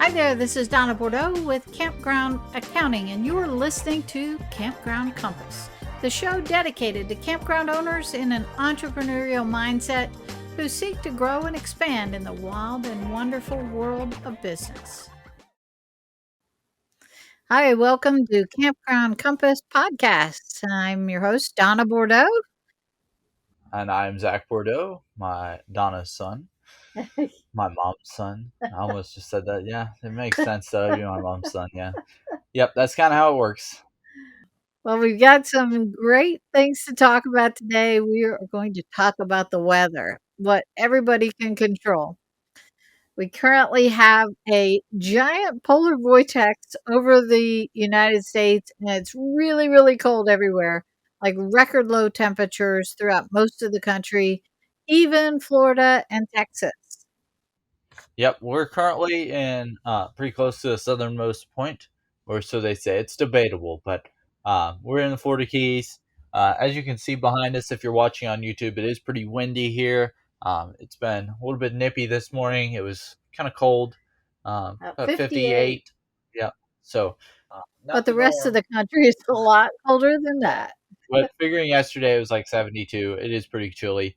Hi there, this is Donna Bordeaux with Campground Accounting, and you are listening to Campground Compass, the show dedicated to campground owners in an entrepreneurial mindset who seek to grow and expand in the wild and wonderful world of business. Hi, welcome to Campground Compass Podcast. I'm your host, Donna Bordeaux. And I'm Zack Bordeaux, my Donna's son, my mom's son. I almost just said that. Yeah, it makes sense that I'd be my mom's son. Yeah. Yep, that's kind of how it works. Well, we've got some great things to talk about today. We are going to talk about the weather, what everybody can control. We currently have a giant polar vortex over the United States, and it's really, really cold everywhere, like record low temperatures throughout most of the country, even Florida and Texas. Yep, we're currently in pretty close to the southernmost point, or so they say. It's debatable, but we're in the Florida Keys. As you can see behind us, if you're watching on YouTube, it is pretty windy here. It's been a little bit nippy this morning. It was kind of cold, about 58. 58. Yep. So But not the the rest of norm. the country is a lot colder than Yeah. that. But figuring yesterday it was like 72, it is pretty chilly.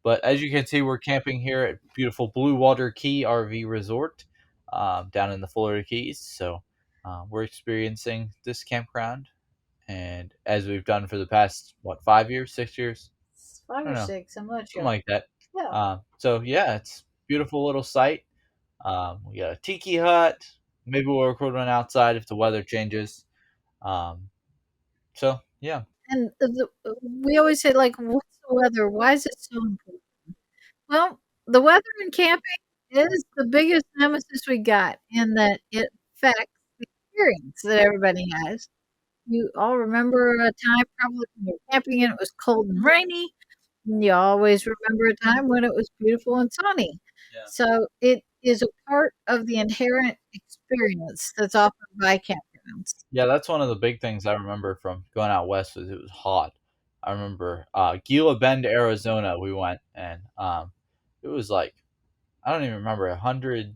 But as you can see, we're camping here at beautiful Blue Water Key RV Resort down in the Florida Keys. So we're experiencing this campground, and as we've done for the past, 5 years, 6 years? Five I or don't know, six, I'm not something sure. like that. Yeah. So yeah, it's a beautiful little site. We got a tiki hut. Maybe we'll record one outside if the weather changes. Um, so yeah. And we always say, like, what's the weather? Why is it so important? Well, the weather in camping is the biggest nemesis we got in that it affects the experience that everybody has. You all remember a time probably when you're camping and it was cold and rainy, and you always remember a time when it was beautiful and sunny. Yeah. So it is a part of the inherent experience that's offered by campgrounds. Yeah, that's one of the big things I remember from going out west was it was hot. I remember Gila Bend, Arizona. We went and it was like I don't even remember 100,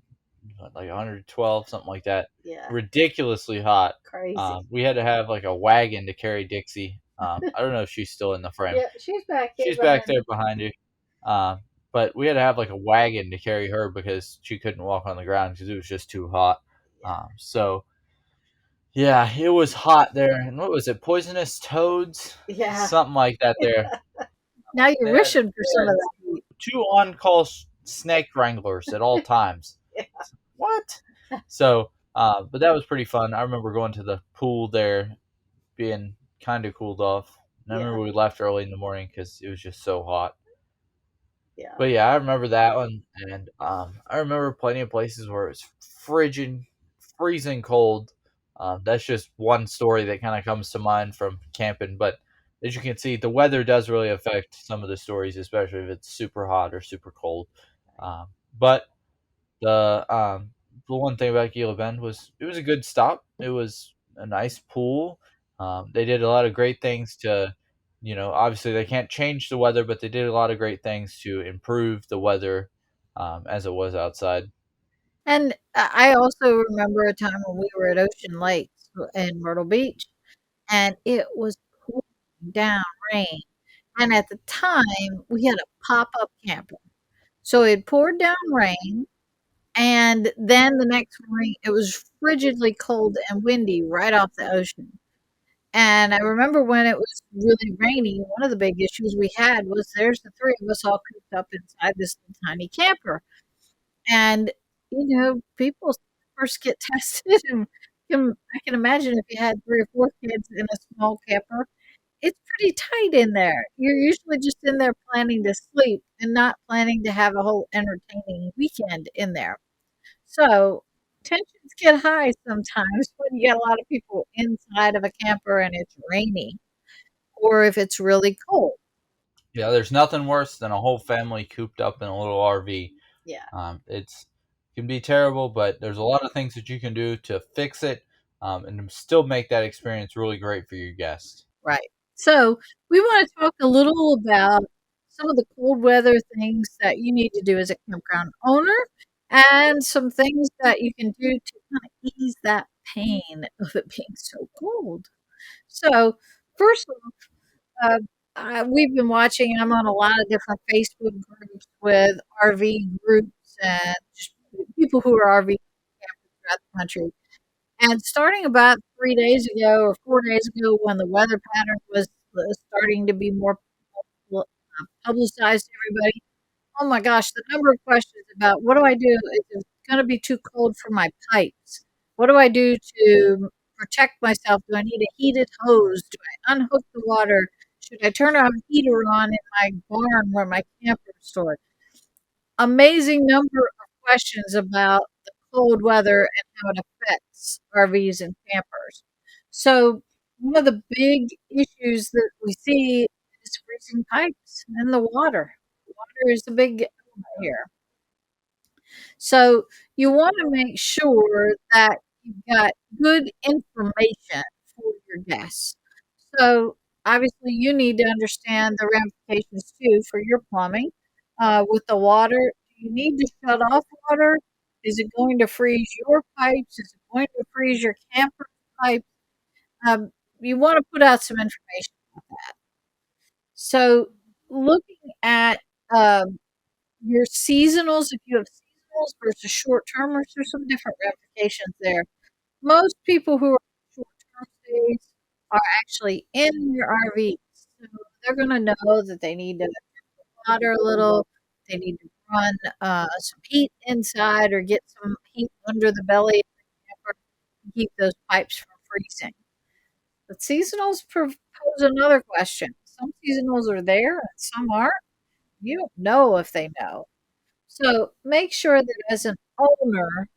like 112, something like that. Yeah, Ridiculously hot. crazy. We had to have like a wagon to carry Dixie. I don't know if she's still in the frame. Yeah, she's back there She's back behind there me. behind you. But we had to have like a wagon to carry her because she couldn't walk on the ground because it was just too hot. So yeah, it was hot there. And what was it? Poisonous toads? Yeah. Something like that there. Now you're They had wishing for some of that heat. two on call snake wranglers at all times. Yeah. What? So, but that was pretty fun. I remember going to the pool there, being kind of cooled off. And I Yeah. remember we left early in the morning because it was just so hot. Yeah. But yeah, I remember that one. And I remember plenty of places where it was frigid, freezing cold. That's just one story that kind of comes to mind from camping. But as you can see, the weather does really affect some of the stories, especially if it's super hot or super cold. But the the one thing about Gila Bend was it was a good stop. It was a nice pool. They did a lot of great things to, obviously they can't change the weather, but they did a lot of great things to improve the weather as it was outside. And I also remember a time when we were at Ocean Lakes in Myrtle Beach, and it was pouring down rain. And at the time, we had a pop-up camper. So it poured down rain, and then the next morning, it was frigidly cold and windy right off the ocean. And I remember when it was really rainy, one of the big issues we had was there's the 3 of us all cooped up inside this little tiny camper. And, people first get tested and I can imagine if you had 3 or 4 kids in a small camper, it's pretty tight in there. You're usually just in there planning to sleep and not planning to have a whole entertaining weekend in there. So, tensions get high sometimes when you get a lot of people inside of a camper and it's rainy or if it's really cold. Yeah, there's nothing worse than a whole family cooped up in a little RV. Yeah. It can be terrible, but there's a lot of things that you can do to fix it and still make that experience really great for your guests. Right. So, we wanna talk a little about some of the cold weather things that you need to do as a campground owner and some things that you can do to kind of ease that pain of it being so cold. So, first of all, we've been watching. I'm on a lot of different Facebook groups with RV groups and just people who are RV campers throughout the country. And starting about 3 days ago or 4 days ago, when the weather pattern was starting to be more publicized to everybody, oh my gosh, the number of questions about what do I do if it's going to be too cold for my pipes? What do I do to protect myself? Do I need a heated hose? Do I unhook the water? Should I turn a heater on in my barn where my camper is stored? Amazing number of questions about the cold weather and how it affects RVs and campers. So, one of the big issues that we see is freezing pipes and the water. Water is a big element here. So, you want to make sure that you've got good information for your guests. So, obviously, you need to understand the ramifications too for your plumbing. With the water, do you need to shut off water? Is it going to freeze your pipes? Is it going to freeze your camper pipes? Um, you want to put out some information on that. So, looking at um, your seasonals, if you have seasonals versus short termers, there's some different ramifications there. Most people who are short term stays are actually in their RVs. So they're going to know that they need to water a little, they need to run some heat inside or get some heat under the belly of the camper to keep those pipes from freezing. But seasonals pose another question. Some seasonals are there and some aren't. You don't know if they know. So make sure that as an owner,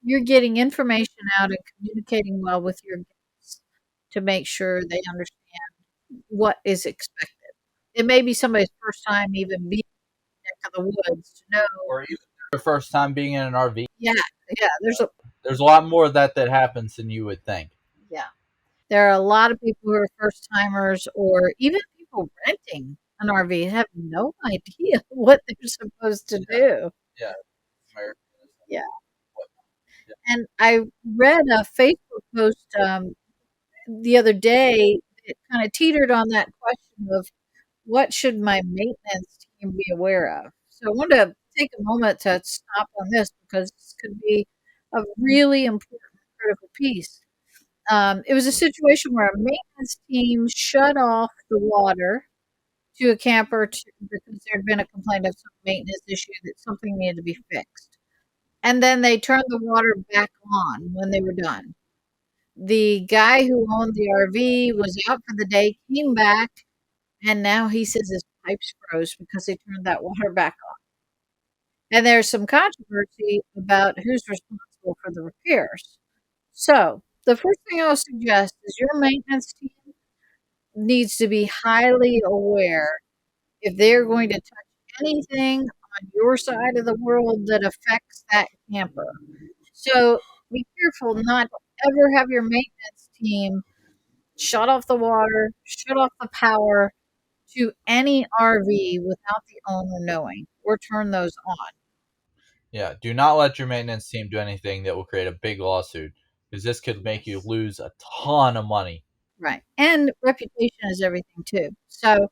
you're getting information out and communicating well with your guests to make sure they understand what is expected. It may be somebody's first time even being in the neck of the woods to know. Or even your first time being in an RV. Yeah, yeah. There's a lot more of that happens than you would think. Yeah. There are a lot of people who are first timers, or even people renting an RV have no idea what they're supposed to Yeah, do. yeah, American. Yeah. Yeah, And I read a Facebook post the other day that kind of teetered on that question of what should my maintenance team be aware of. So I want to take a moment to stop on this because this could be a really important critical piece. It was a situation where a maintenance team shut off the water to a camper because there had been a complaint of some maintenance issue that something needed to be fixed. And then they turned the water back on when they were done. The guy who owned the RV was out for the day, came back, and now he says his pipes froze because they turned that water back on. And there's some controversy about who's responsible for the repairs. So, the first thing I'll suggest is your maintenance team needs to be highly aware if they're going to touch anything on your side of the world that affects that camper. So, be careful not to ever have your maintenance team shut off the water, shut off the power to any RV without the owner knowing, or turn those on. yeah. Do not let your maintenance team do anything that will create a big lawsuit because this could make you lose a ton of money. Right. And reputation is everything too. So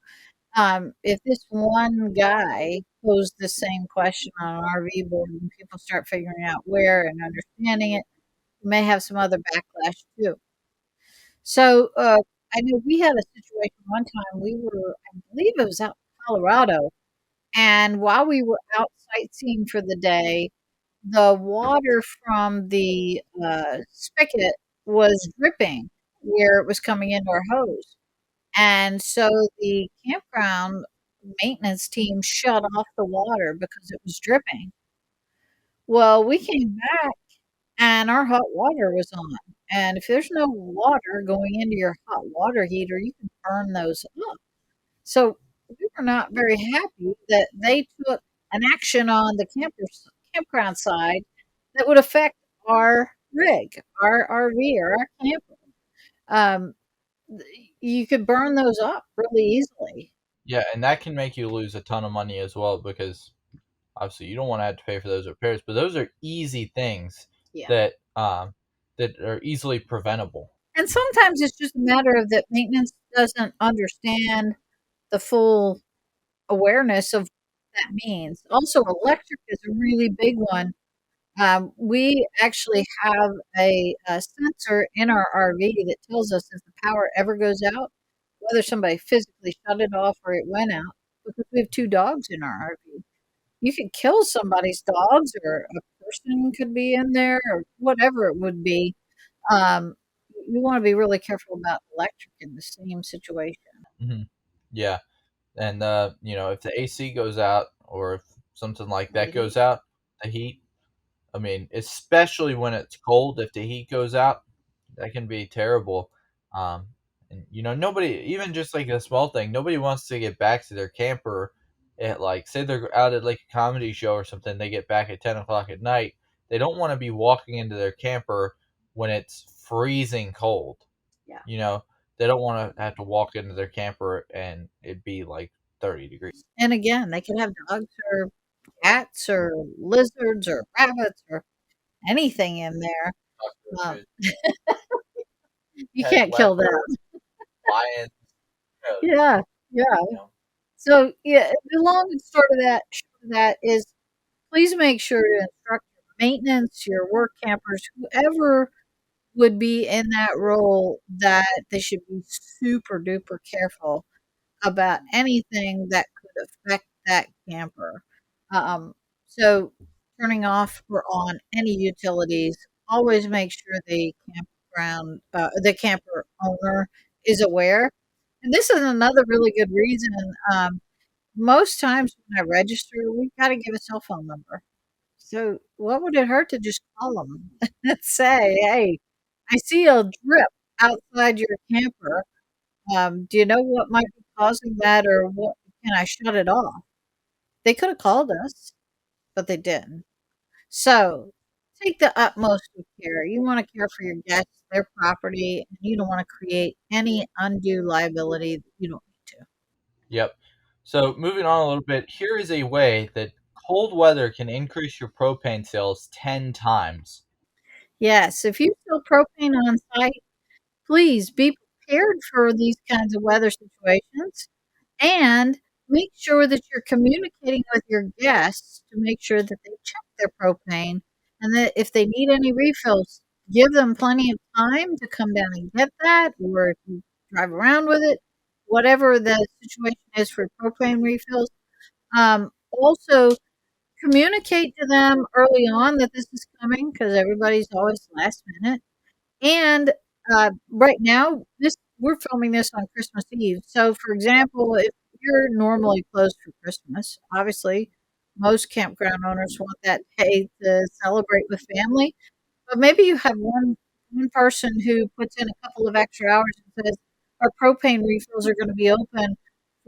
if this one guy posed the same question on an RV board and people start figuring out where and understanding it, you may have some other backlash too. So I know we had a situation one time. We were, I believe it was out in Colorado, and while we were out sightseeing for the day, the water from the spigot was dripping where it was coming into our hose. And so the campground maintenance team shut off the water because it was dripping. Well, we came back and our hot water was on. And if there's no water going into your hot water heater, you can burn those up. So we were not very happy that they took an action on the campground side that would affect our rig, our RV, or our camper. Um, you could burn those up really easily. Yeah, and that can make you lose a ton of money as well because Obviously, you don't want to have to pay for those repairs, but those are easy things Yeah. that that are easily preventable. And sometimes it's just a matter of that maintenance doesn't understand the full awareness of what that means. Also, electric is a really big one. We actually have a sensor in our RV that tells us if the power ever goes out, whether somebody physically shut it off or it went out, because we have 2 dogs in our RV. You could kill somebody's dogs, or a person could be in there, or whatever it would be. Um, you wanna be really careful about electric in the same situation. Hmm. Yeah, and if the AC goes out or if something like Or that the heat. goes out, the heat. I mean, especially when it's cold, if the heat goes out, that can be terrible. Um, and nobody, even just like a small thing, nobody wants to get back to their camper at like, say they're out at like a comedy show or something, they get back at 10 o'clock at night. They don't want to be walking into their camper when it's freezing cold. Yeah. You know, they don't want to have to walk into their camper and it be like 30 degrees. And again, they could have dogs or cats or lizards or rabbits or anything in there. Um, Cockroaches, you pet can't kill leopard, them. lions, Yeah, yeah. you know. So, yeah, the long and short of that is please make sure to instruct your maintenance, your work campers, whoever would be in that role, that they should be super duper careful about anything that could affect that camper. Um, so turning off or on any utilities, always make sure the camper owner is aware. And this is another really good reason. Most times when I register, we got to give a cell phone number. So what would it hurt to just call them and say, "Hey, I see a drip outside your camper. Do you know what might be causing that, or what can I shut it off?" They could have called us, but they didn't. So take the utmost of care. You want to care for your guests, their property, and you don't want to create any undue liability that you don't need to. Yep. So moving on a little bit, here is a way that cold weather can increase your propane sales 10 times. Yes, if you fill propane on site, please be prepared for these kinds of weather situations and make sure that you're communicating with your guests to make sure that they check their propane and that if they need any refills, give them plenty of time to come down and get that, or if you drive around with it, whatever the situation is for propane refills. Also, communicate to them early on that this is coming because everybody's always last minute. And, right now, this we're filming this on Christmas Eve. So, for example, if you're normally closed for Christmas, obviously, most campground owners want that day to celebrate with family, but maybe you have one person who puts in a couple of extra hours and says, "Our propane refills are gonna be open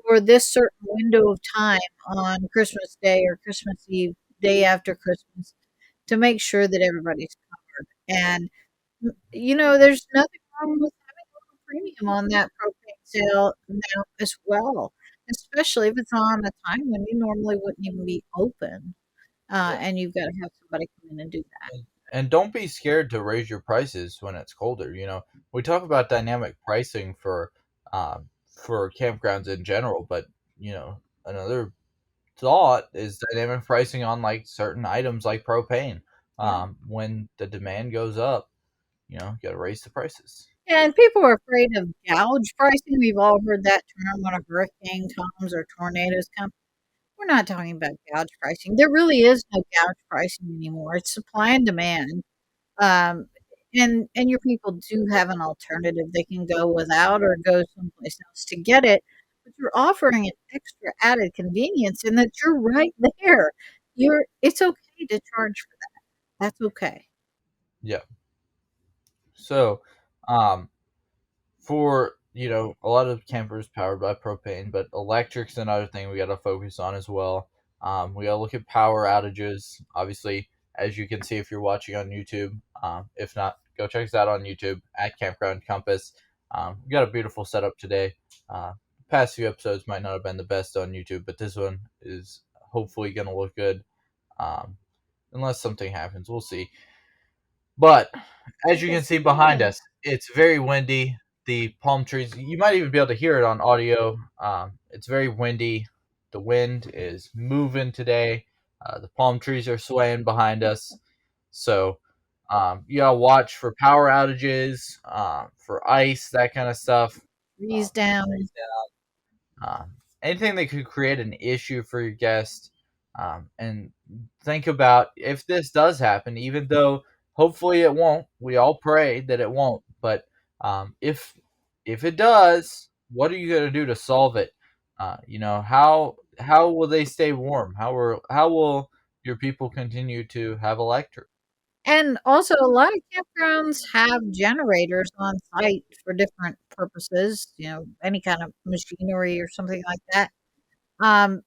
for this certain window of time on Christmas Day or Christmas Eve, day after Christmas," to make sure that everybody's covered. And there's nothing wrong with having a little premium on that propane sale now as well, especially if it's on a time when you normally wouldn't even be open, Yeah. and you've gotta have somebody come in and do that. And don't be scared to raise your prices when it's colder. We talk about dynamic pricing for campgrounds in general, but another thought is dynamic pricing on like certain items like propane. Yeah. When the demand goes up, you got to raise the prices. Yeah, and people are afraid of gouge pricing. We've all heard that term when a hurricane comes or tornadoes come. We're not talking about gouge pricing. There really is no gouge pricing anymore. It's supply and demand. Um, and your people do have an alternative. They can go without or go someplace else to get it, but you're offering an extra added convenience in that you're right there. It's okay to charge for that. That's okay. Yeah. So, um, for a lot of campers powered by propane, but electric's another thing we got to focus on as well. We got to look at power outages. Obviously, as you can see if you're watching on YouTube, if not, go check us out on YouTube at Campground Compass. We got a beautiful setup today. Past few episodes might not have been the best on YouTube, but this one is hopefully going to look good. um, unless something happens. We'll see. But as you can see behind us, it's very windy. The palm trees, you might even be able to hear it on audio. It's very windy. The wind is moving today. The palm trees are swaying behind us. So you gotta watch for power outages, for ice, that kind of stuff. Trees down. Trees um, anything that could create an issue for your guest. And think about if this does happen, even though hopefully it won't. We all pray that it won't. But if it does, what are you going to do to solve it? How will they stay warm? How will your people continue to have electric? And also, a lot of campgrounds have generators on site for different purposes, any kind of machinery or something like that. Um,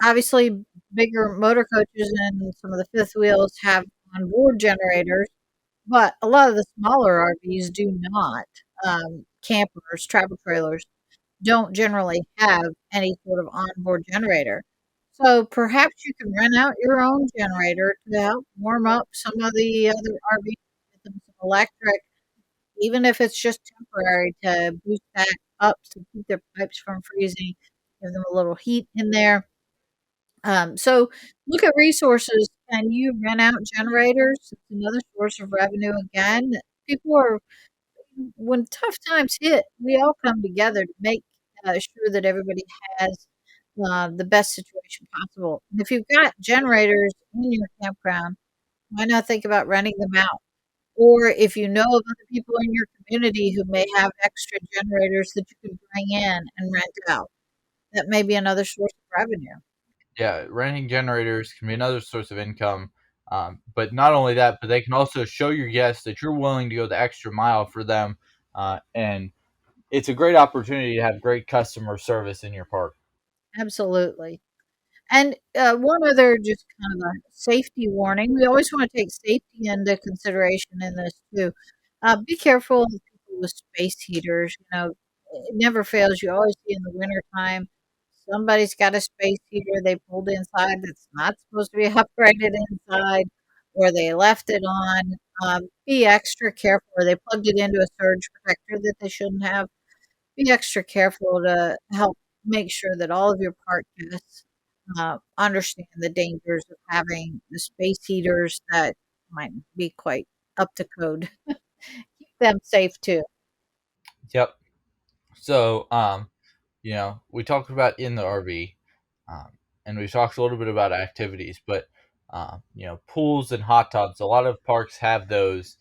Obviously, bigger motor coaches and some of the fifth wheels have onboard generators, but a lot of the smaller RVs do not. Campers, travel trailers don't generally have any sort of onboard generator. So perhaps you can rent out your own generator to help warm up some of the other RVs, get them some electric, even if it's just temporary to boost that up to keep their pipes from freezing, give them a little heat in there. So look at resources. Can you rent out generators? It's another source of revenue again. People are when tough times hit, we all come together to make sure that everybody has the best situation possible. And if you've got generators in your campground, why not think about renting them out? Or if you know of other people in your community who may have extra generators that you can bring in and rent out, that may be another source of revenue. Yeah, renting generators can be another source of income. But not only that, but they can also show your guests that you're willing to go the extra mile for them. And it's a great opportunity to have great customer service in your park. Absolutely. And one other just kind of a safety warning. We always want to take safety into consideration in this too. Be careful of people with space heaters. It never fails. You always see in the wintertime, somebody's got a space heater they pulled inside that's not supposed to be operated inside, or they left it on. Be extra careful, or they plugged it into a surge protector that they shouldn't have. Be extra careful to help make sure that all of your park guests understand the dangers of having the space heaters that might be quite up to code. Keep them safe too. Yep. So, we talked about in the RV, um, and we talked a little bit about activities, but pools and hot tubs. A lot of parks have those.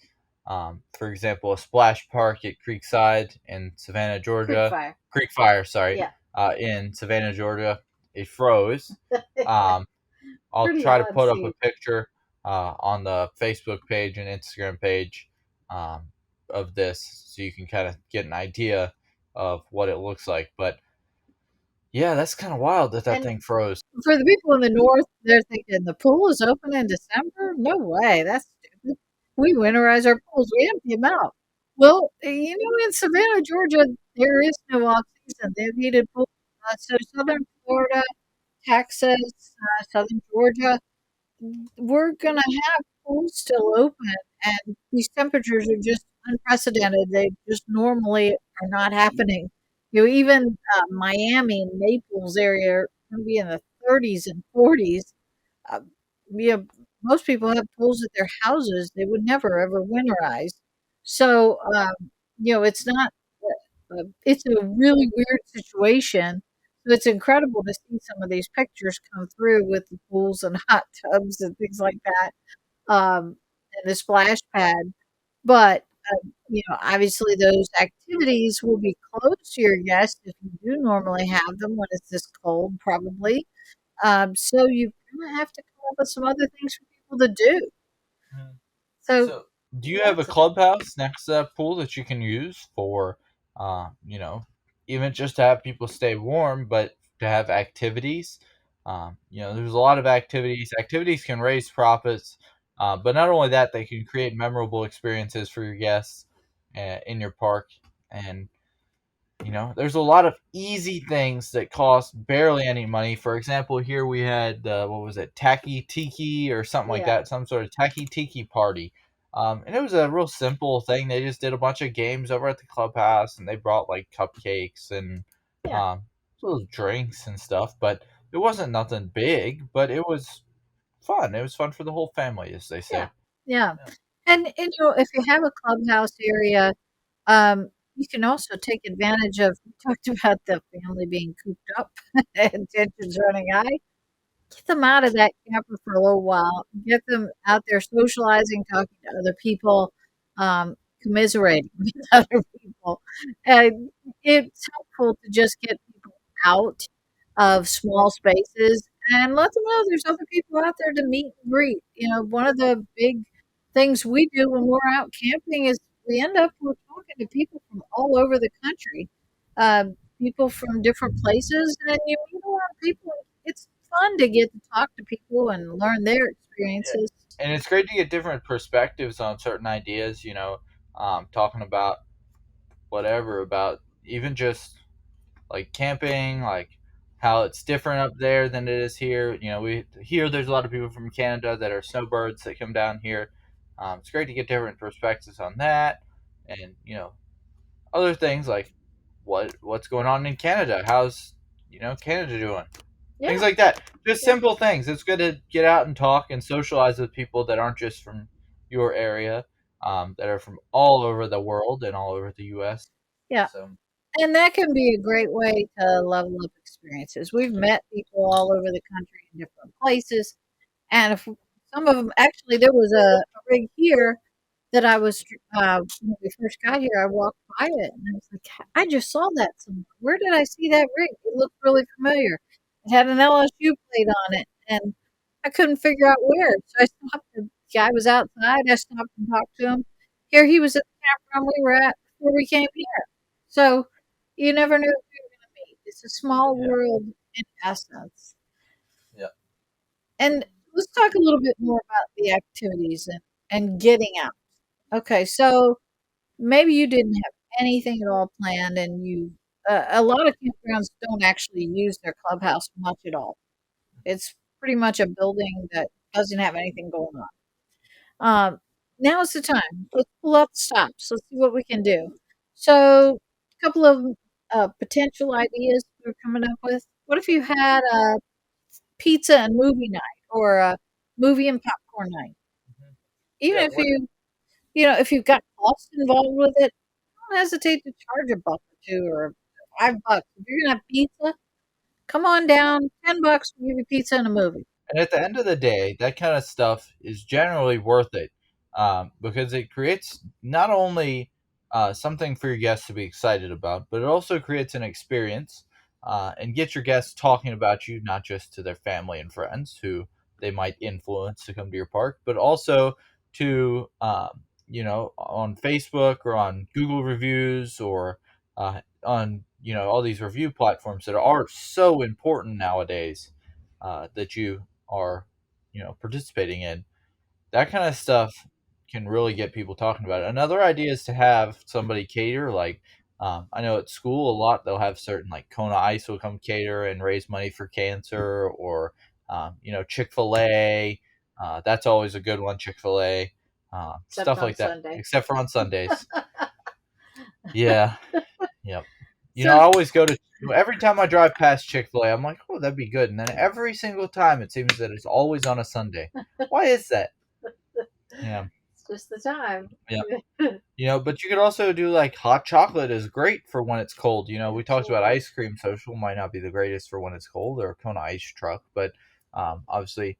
For example, a splash park at Creekside in Savannah, Creek Georgia. fire. Creek Fire, sorry, Yeah. in Savannah, Georgia. It froze. Um, I'll Pretty try to odd put up a scene. picture on the Facebook page and Instagram page um, of this, so you can kind of get an idea of what it looks like. But yeah, that's kind of wild that that And thing froze. for the people in the north, they're thinking the pool is open in December? No way. That's stupid. We winterize our pools. We empty them out. Well, in Savannah, Georgia, there is no off season. They've needed pools. So Southern Florida, Texas, Southern Georgia, we're gonna have pools still open, and these temperatures are just unprecedented. They just normally are not happening. Even Miami and Naples area are gonna be in the 30s and 40s. Uh, Most people have pools at their houses. They would never ever winterize. So, it's not. It's a really weird situation. So it's incredible to see some of these pictures come through with the pools and hot tubs and things like that, and the splash pad. But obviously, those activities will be closed to your guests if you do normally have them when it's this cold, probably. So you're gonna have to come up with some other things for people to do. Mhm. So So, do you have a lots of clubhouse next to that pool that you can use for, even just to have people stay warm, but to have activities? There's a lot of activities. Activities can raise profits, but not only that, they can create memorable experiences for your guests in your park. And There's a lot of easy things that cost barely any money. For example, here we had what was it, Taki Tiki or something like Yeah, that, some sort of Taki Tiki party. And it was a real simple thing. They just did a bunch of games over at the clubhouse, and they brought like cupcakes and yeah, um, little drinks and stuff. But it wasn't nothing big, but it was fun. It was fun for the whole family, as they yeah, say. yeah. Yeah. And if you have a clubhouse area, you can also take advantage of. We talked about the family being cooped up and tensions running high. Get them out of that camper for a little while. Get them out there socializing, talking to other people, commiserating with other people. And it's helpful to just get people out of small spaces and let them know there's other people out there to meet and greet. One of the big things we do when we're out camping is we're talking to people from all over the country, people from different places, and you meet a lot of people. It's fun to get to talk to people and learn their Yeah. experiences. And it's great to get different perspectives on certain ideas, talking about whatever, about even just like camping, like how it's different up there than it is here. We here there's a lot of people from Canada that are snowbirds that come down here. It's great to get different perspectives on that, and other things like what's going on in Canada. How's Canada doing? Things Yeah, like that. Just yeah, simple things. It's good to get out and talk and socialize with people that aren't just from your area, that are from all over the world and all over the U.S. yeah. So And that can be a great way to level up experiences. We've met people all over the country in different places. And if some of them, actually, there was a rig here that when we first got here, I walked by it and I was like, I just saw that somewhere. Where did I see that rig? It looked really familiar. It had an LSU plate on it, and I couldn't figure out where. So I stopped. The guy was outside. I stopped and talked to him. Here he was at the campground we were at before we came here. So you never knew who you were going to meet. It's a small yeah, world in essence. yeah, And let's talk a little bit more about the activities and getting out. Okay, so maybe you didn't have anything at all planned, and a lot of campgrounds don't actually use their clubhouse much at all. It's pretty much a building that doesn't have anything going on. Um, Now is the time. Let's pull up the stops. Let's see what we can do. So, a couple of potential ideas we're coming up with. What if you had a pizza and movie night, or a movie and popcorn night? mhm. Even Yeah. if What? if you've got costs involved with it, don't hesitate to charge a buck or two or $5. If you're gonna have pizza, come on down. $10, we'll give you pizza and a movie. And at the end of the day, that kind of stuff is generally worth it, because it creates not only something for your guests to be excited about, but it also creates an experience, and gets your guests talking about you, not just to their family and friends who they might influence to come to your park, but also to, on Facebook or on Google reviews or on, all these review platforms that are so important nowadays, that you are, participating in. That kind of stuff can really get people talking about it. Another idea is to have somebody cater, like, I know at school a lot they'll have certain, like, Kona Ice will come cater and raise money for cancer, or Chick-fil-A. That's always a good one, Chick-fil-A. Except Stuff on like that, Sunday. except for on Sundays. Yeah, yep. So, I always go to every time I drive past Chick-fil-A, I'm like, "Oh, that'd be good." And then every single time it seems that it's always on a Sunday. Why is that? Yeah. it's just the time. Yeah. But you could also do, like, hot chocolate is great for when it's cold. We talked about Absolutely. ice cream social might not be the greatest for when it's cold, or a Kona ice truck, but obviously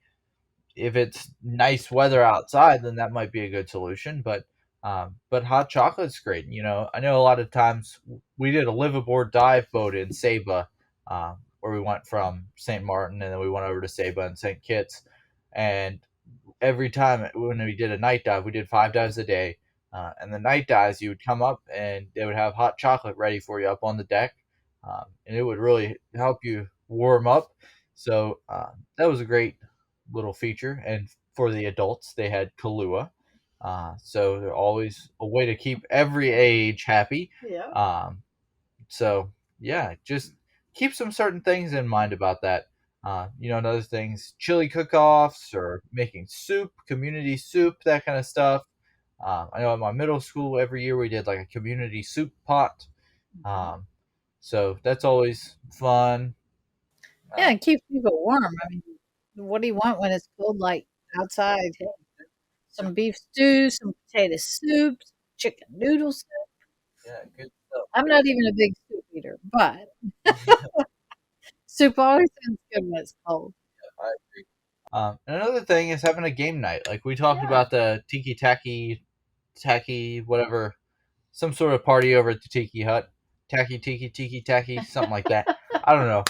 if it's nice weather outside, then that might be a good solution. But hot chocolate's great. I know a lot of times we did a live aboard dive boat in Saba, where we went from St. Martin and then we went over to Saba and St. Kitts, and every time when we did a night dive, we did 5 dives a day. And the night dives, you would come up and they would have hot chocolate ready for you up on the deck, and it would really help you warm up. So that was a great little feature. And for the adults, they had Kahlua. So they're always a way to keep every age happy. Yeah. Um, So yeah, just keep some certain things in mind about that. And other things, chili cook-offs or making soup, community soup, that kind of stuff. I know at my middle school, every year we did like a community soup pot. Um, so that's always fun. Yeah, Uh, it keeps people warm. I mean, what do you want when it's cold like outside? Hey, some beef stew, some potato soup, chicken noodle soup. yeah, good stuff. I'm not even a big soup eater, but soup always sounds good when it's cold. I agree. And another thing is having a game night. Like we talked Yeah. about the tiki tacky, whatever, some sort of party over at the Tiki Hut. Tacky Tiki Tiki Tacky, something like that. I don't know.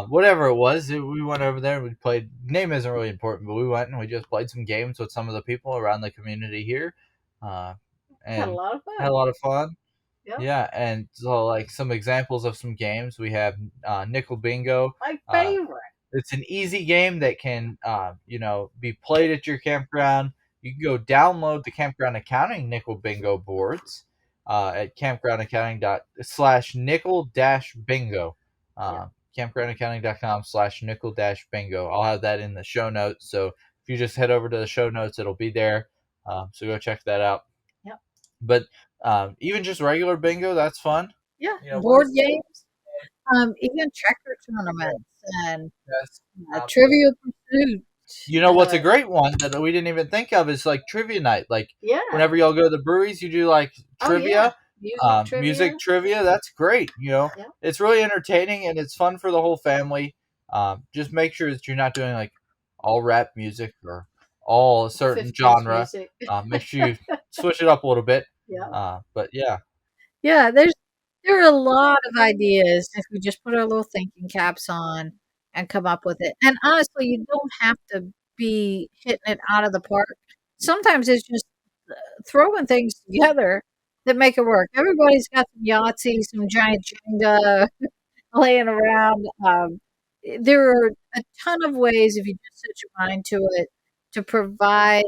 Whatever it was, we went over there and we played. Name isn't really important, but we went and we just played some games with some of the people around the community here, uh, Had a and lot of had a fun. lot of fun. Yep. Yeah, and so like some examples of some games we have Nickel Bingo. My Uh, favorite. it's an easy game that can, be played at your campground. You can go download the Campground Accounting Nickel Bingo boards at campgroundaccounting.slash nickel dash bingo. Yeah. Campgroundaccounting.com/slash nickel dash bingo. I'll have that in the show notes. So if you just head over to the show notes, it'll be there. So go check that out. Yep. But even just regular bingo, that's fun. Yeah. What Board is games, even checker tournaments and yes. Trivial Pursuit. What's a Uh, great one that we didn't even think of is like trivia night. Like yeah. whenever y'all go to the breweries, you do like Oh yeah. trivia, Music trivia. music trivia. That's great. Yep. It's really entertaining and it's fun for the whole family. Just make sure that you're not doing like all rap music or all a certain 50s genre. music. Make sure you switch it up a little bit. Yeah. But yeah, Yeah, there are a lot of ideas if we just put our little thinking caps on and come up with it. And honestly, you don't have to be hitting it out of the park. Sometimes it's just throwing things together that make it work. Everybody's got some Yahtzee, some giant Jenga laying around. There are a ton of ways if you just set your mind to it to provide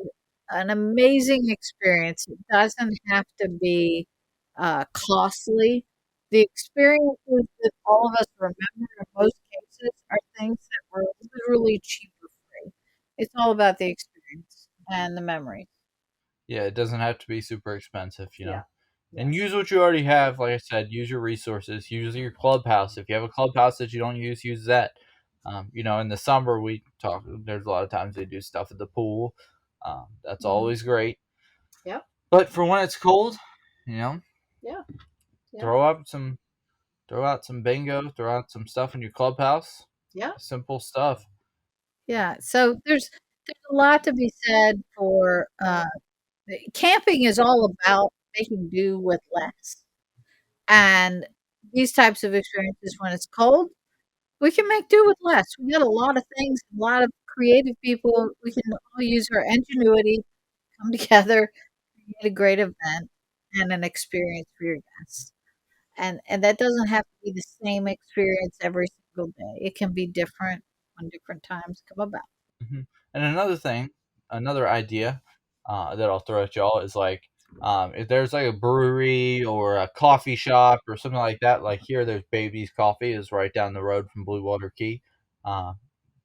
an amazing experience. It doesn't have to be costly. The experiences that all of us remember in most cases are things that were literally cheap or free. It's all about the experience and the memory. yeah, it doesn't have to be super expensive. Yeah. Yeah. And use what you already have. Like I said, use your resources. Use your clubhouse. If you have a clubhouse that you don't use that. In the summer we talk. There's a lot of times they do stuff at the pool. That's Mhm. always great. Yep. But for when it's cold, you know, Yeah. Yeah. throw up some, throw out some bingo, throw out some stuff in your clubhouse. Yeah. Simple stuff. Yeah. So there's a lot to be said for camping is all about making do with less. And these types of experiences when it's cold, we can make do with less. We got a lot of things, a lot of creative people. We can all use our ingenuity, come together, create a great event and an experience for your guests. And that doesn't have to be the same experience every single day. It can be different when different times come about. And another thing, another idea that I'll throw at y'all is like, if there's like a brewery or a coffee shop or something like that, like here, there's Baby's Coffee is right down the road from Blue Water Key. Uh,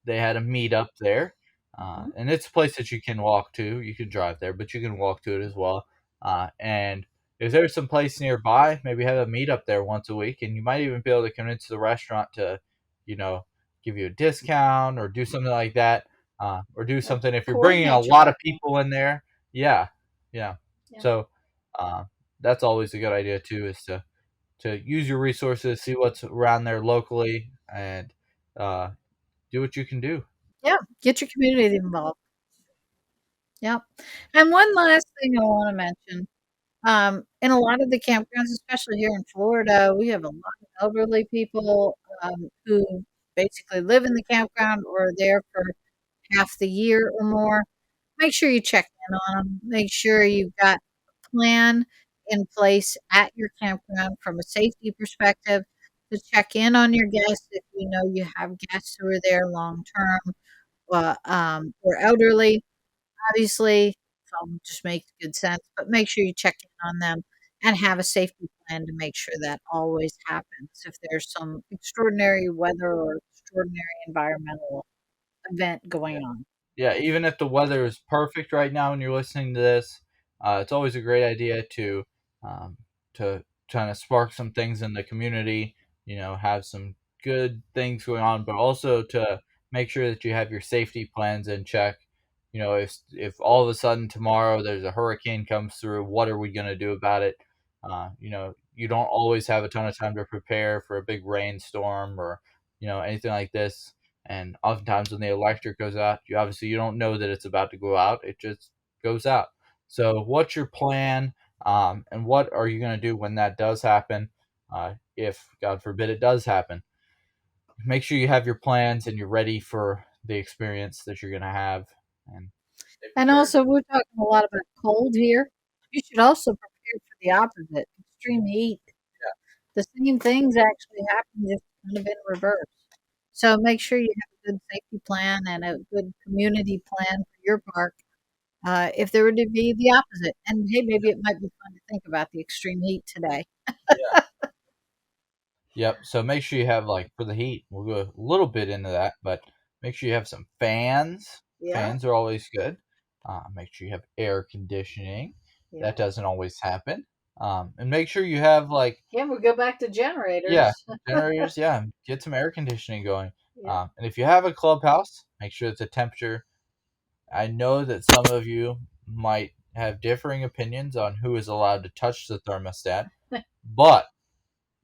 they had a meetup there, Mhm. and it's a place that you can walk to. You can drive there, but you can walk to it as well. And if there's some place nearby, maybe have a meetup there once a week, and you might even be able to convince the restaurant to, you know, give you a discount or do something like that, or do Yeah. something if you're bringing a Coordinate lot of yourself. people in there. Yeah, yeah. Yeah. So uh, that's always a good idea too, is to use your resources, see what's around there locally, and uh, do what you can do. Yeah. Get your community involved. Yep. And one last thing I want to mention. In a lot of the campgrounds, especially here in Florida, we have a lot of elderly people who basically live in the campground or are there for half the year or more. Make sure you check in on them. Make sure you've got a plan in place at your campground from a safety perspective to check in on your guests if you know you have guests who are there long term or elderly. Obviously, just makes good sense, but make sure you check in on them and have a safety plan to make sure that always happens if there's some extraordinary weather or extraordinary environmental event going on. Yeah, even if the weather is perfect right now when you're listening to this, it's always a great idea um, to kind of spark some things in the community. Have some good things going on, but also to make sure that you have your safety plans in check. If all of a sudden tomorrow there's a hurricane comes through, what are we going to do about it? You don't always have a ton of time to prepare for a big rainstorm or anything like this, and oftentimes when the electric goes out, you don't know that it's about to go out. It just goes out. So what's your plan? And what are you going to do when that does happen? If God forbid it does happen, make sure you have your plans and you're ready for the experience that you're going to have, and stay And prepared. also, we're talking a lot about cold here. You should also prepare for the opposite, extreme heat. The same things actually happen, just kind of in reverse. So make sure you have a good safety plan and a good community plan for your park. If there were to be the opposite, and hey, maybe it might be fun to think about the extreme heat today. Yeah. Yep. So make sure you have, like, for the heat. We'll go a little bit into that, but make sure you have some fans. Yeah, Fans are always good. Make sure you have air conditioning. yeah. That doesn't always happen. And make sure you have, like, Yeah, we go back to yeah, generators. generators. Yeah, get some air conditioning going. Yeah. And if you have a clubhouse, make sure that the temperature. I know that some of you might have differing opinions on who is allowed to touch the thermostat, but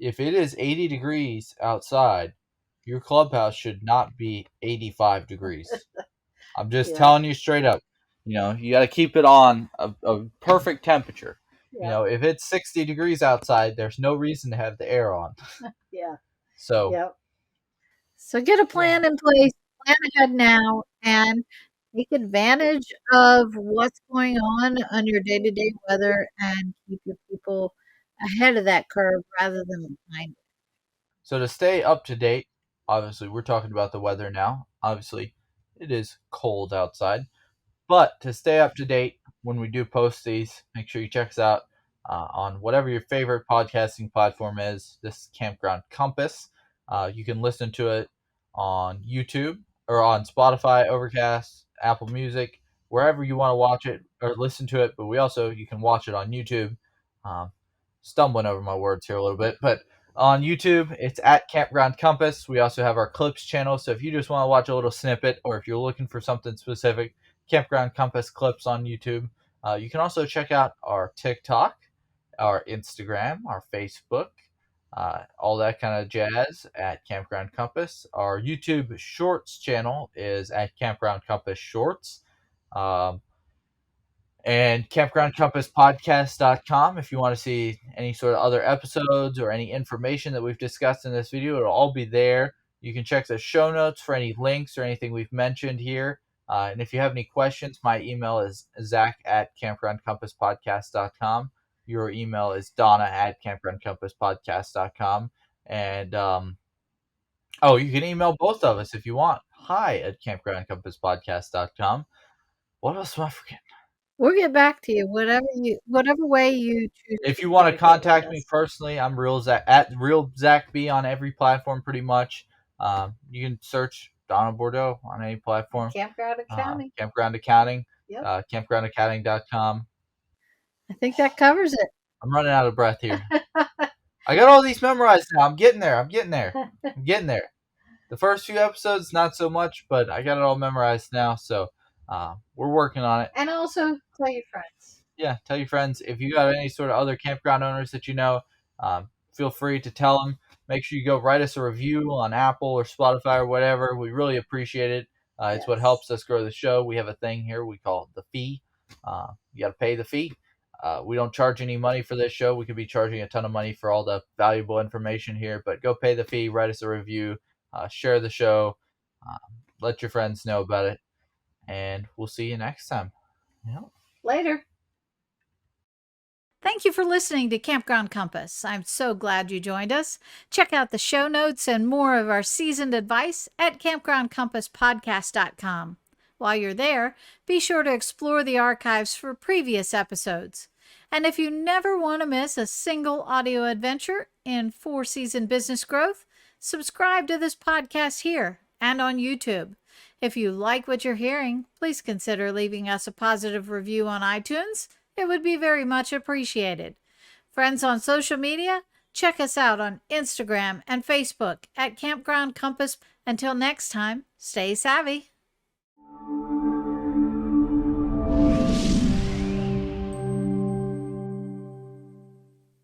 if it is 80 degrees outside, your clubhouse should not be 85 degrees. I'm just Yeah, telling you straight up. You got to keep it on a perfect temperature. yeah, If it's 60 degrees outside, there's no reason to have the air on. yeah, So, yeah. So get a yeah. plan in place, plan ahead now, and take advantage of what's going on your day-to-day weather and keep your people ahead of that curve rather than behind. So to stay up to date, obviously we're talking about the weather now. Obviously, it is cold outside. But to stay up to date when we do post these, make sure you check us out on whatever your favorite podcasting platform is. This is Campground Compass. You can listen to it on YouTube or on Spotify, Overcast, Apple Music, wherever you want to watch it or listen to it. But you can watch it on YouTube. Um, Stumbling over my words here a little bit, but on YouTube, it's at Campground Compass. We also have our clips channel. So if you just want to watch a little snippet, or if you're looking for something specific, Campground Compass clips on YouTube. You can also check out our TikTok, our Instagram, our Facebook, all that kind of jazz at Campground Compass. Our YouTube Shorts channel is at Campground Compass Shorts. Um, and campgroundcompasspodcast.com if you want to see any sort of other episodes or any information that we've discussed in this video. It'll all be there. You can check the show notes for any links or anything we've mentioned here. And if you have any questions, my email is Zack at campgroundcompasspodcast.com. Your email is Donna at campgroundcompasspodcast.com. And you can email both of us if you want. Hi at campgroundcompasspodcast.com. What else am I forgetting? We'll get back to you, whatever way you choose If to you want to communicate with contact me us. personally, I'm real Zach at real Zach B on every platform pretty much. You can search Donna Bordeaux on any platform. Campground Accounting. Campground Accounting, Yep. campgroundaccounting.com. I think that covers it. I'm running out of breath here. I got all these memorized now. I'm getting there. I'm getting there. I'm getting there. The first few episodes, not so much, but I got it all memorized now. So we're working on it. And also tell your friends. Yeah, tell your friends. If you got any sort of other campground owners that you know, feel free to tell them. Make sure you go write us a review on Apple or Spotify or whatever. We really appreciate it. It's what Yes. helps us grow the show. We have a thing here we call it the fee. You got to pay the fee. We don't charge any money for this show. We could be charging a ton of money for all the valuable information here, but go pay the fee, write us a review, share the show, uh, let your friends know about it, and we'll see you next time. Yeah. Later. Thank you for listening to Campground Compass. I'm so glad you joined us. Check out the show notes and more of our seasoned advice at campgroundcompasspodcast.com. While you're there, be sure to explore the archives for previous episodes. And if you never want to miss a single audio adventure in 4 season business growth, subscribe to this podcast here and on YouTube. If you like what you're hearing, please consider leaving us a positive review on iTunes. It would be very much appreciated. Friends on social media, check us out on Instagram and Facebook at Campground Compass. Until next time, stay savvy.